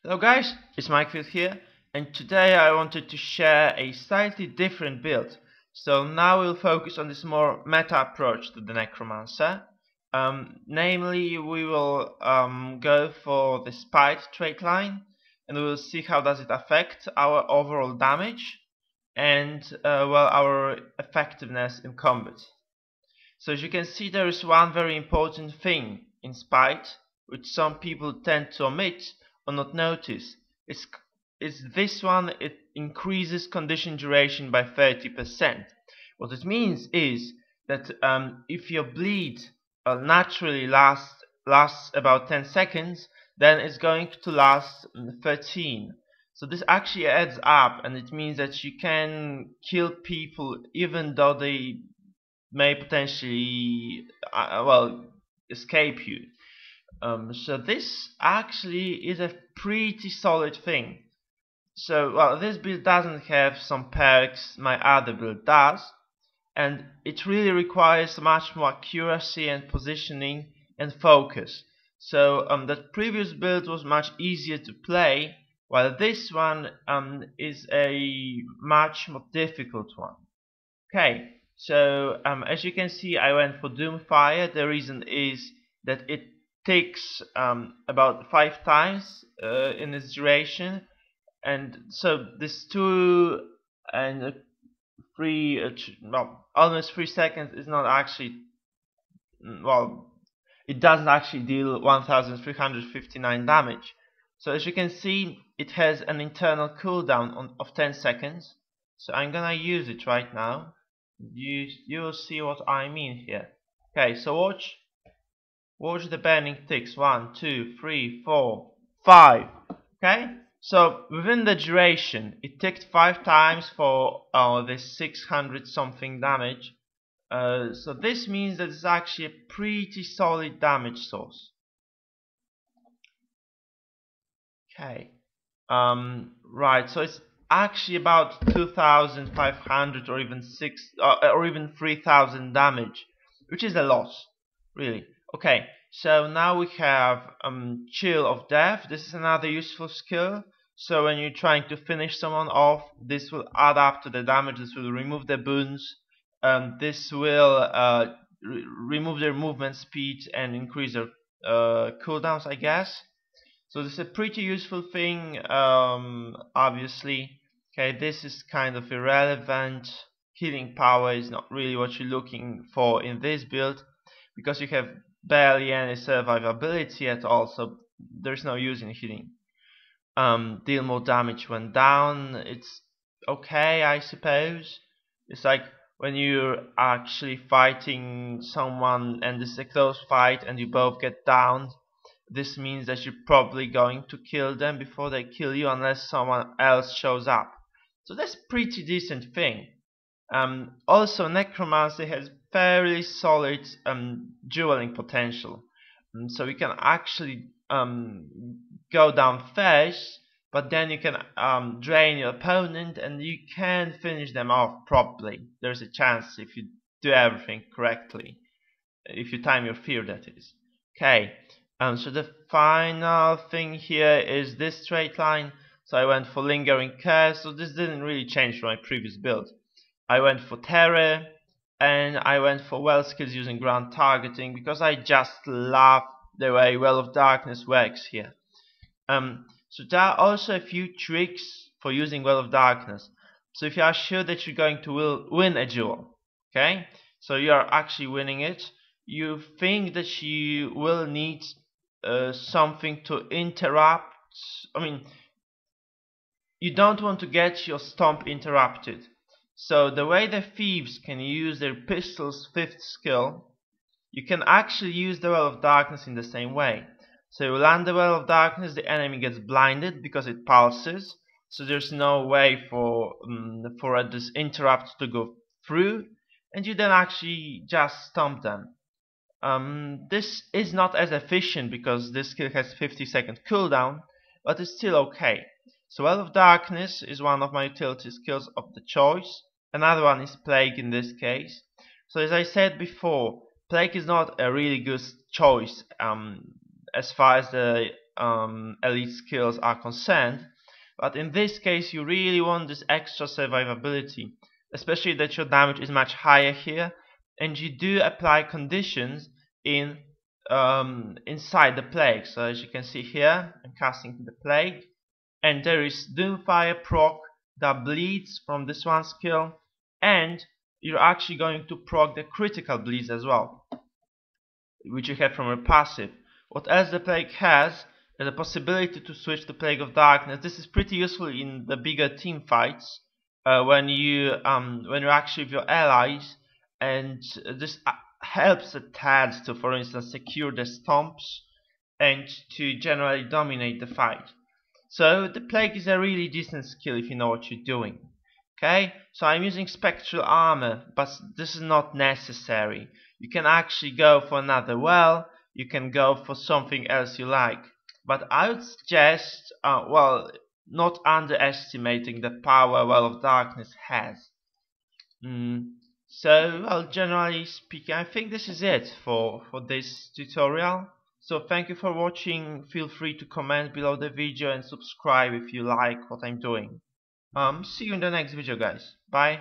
Hello guys, it's Mikefield here, and today I wanted to share a slightly different build. So now we'll focus on this more meta approach to the Necromancer. Namely, we will go for the Spite trait line, and we'll see how does it affect our overall damage and our effectiveness in combat. So as you can see, there is one very important thing in Spite, which some people tend to omit or not notice. It's this one. It increases condition duration by 30%. What it means is that if your bleed naturally lasts about 10 seconds, then it's going to last 13. So this actually adds up, and it means that you can kill people even though they may potentially escape you. So this actually is a pretty solid thing. So this build doesn't have some perks my other build does, and it really requires much more accuracy and positioning and focus. So that previous build was much easier to play, while this one is a much more difficult one. Okay, so as you can see, I went for Dhuumfire. The reason is that it takes about 5 times in its duration, and so this 2 and 3, almost 3 seconds is not actually, it doesn't actually deal 1359 damage. So as you can see, it has an internal cooldown of 10 seconds. So I'm gonna use it right now. You'll see what I mean here. Okay, so watch the burning ticks. 1, 2, 3, 4, 5. Okay, so within the duration, it ticked 5 times for this 600 something damage. So this means that it's actually a pretty solid damage source. Okay, right. So it's actually about 2,500 or even 3,000 damage, which is a lot, really. Okay, so now we have Chill of Death. This is another useful skill. So when you're trying to finish someone off, this will add up to the damage. This will remove their boons. This will remove their movement speed and increase their cooldowns, I guess. So this is a pretty useful thing, obviously. Okay, this is kind of irrelevant. Healing power is not really what you're looking for in this build, because you have barely any survivability at all, so there's no use in healing. Deal more damage when down. It's okay, I suppose. It's like when you're actually fighting someone and it's a close fight and you both get downed. This means that you're probably going to kill them before they kill you, unless someone else shows up. So that's a pretty decent thing. Also, Necromancer has fairly solid dueling potential. So you can actually go down first, but then you can drain your opponent and you can finish them off properly. There's a chance if you do everything correctly. If you time your fear, that is. Okay. So the final thing here is this straight line. So I went for Lingering Curse. So this didn't really change from my previous build. I went for Terror, and I went for well skills using ground targeting, because I just love the way Well of Darkness works here. So there are also a few tricks for using Well of Darkness. So if you are sure that you're going to win a duel, okay, so you are actually winning it, you think that you will need something to interrupt. I mean, you don't want to get your stomp interrupted. So the way the thieves can use their pistol's 5th skill, you can actually use the Well of Darkness in the same way. So you land the Well of Darkness, the enemy gets blinded because it pulses, so there's no way for this interrupt to go through, and you then actually just stomp them. This is not as efficient because this skill has 50-second cooldown, but it's still okay. So Well of Darkness is one of my utility skills of the choice. Another one is Plague in this case. So as I said before, Plague is not a really good choice as far as the elite skills are concerned. But in this case, you really want this extra survivability, especially that your damage is much higher here, and you do apply conditions in inside the plague. So as you can see here, I'm casting the plague, and there is Dhuumfire proc that bleeds from this one skill, and you're actually going to proc the critical bleeds as well, which you have from a passive. What else the plague has is a possibility to switch to Plague of Darkness. This is pretty useful in the bigger team fights when you're actually with your allies, and this helps a tad to, for instance, secure the stomps and to generally dominate the fight. So the plague is a really decent skill if you know what you're doing. Okay, so I'm using spectral armor, but this is not necessary. You can actually go for another well, you can go for something else you like. But I would suggest, well, not underestimating the power Well of Darkness has. So, well, generally speaking, I think this is it for this tutorial. So thank you for watching. Feel free to comment below the video and subscribe if you like what I'm doing. See you in the next video, guys. Bye.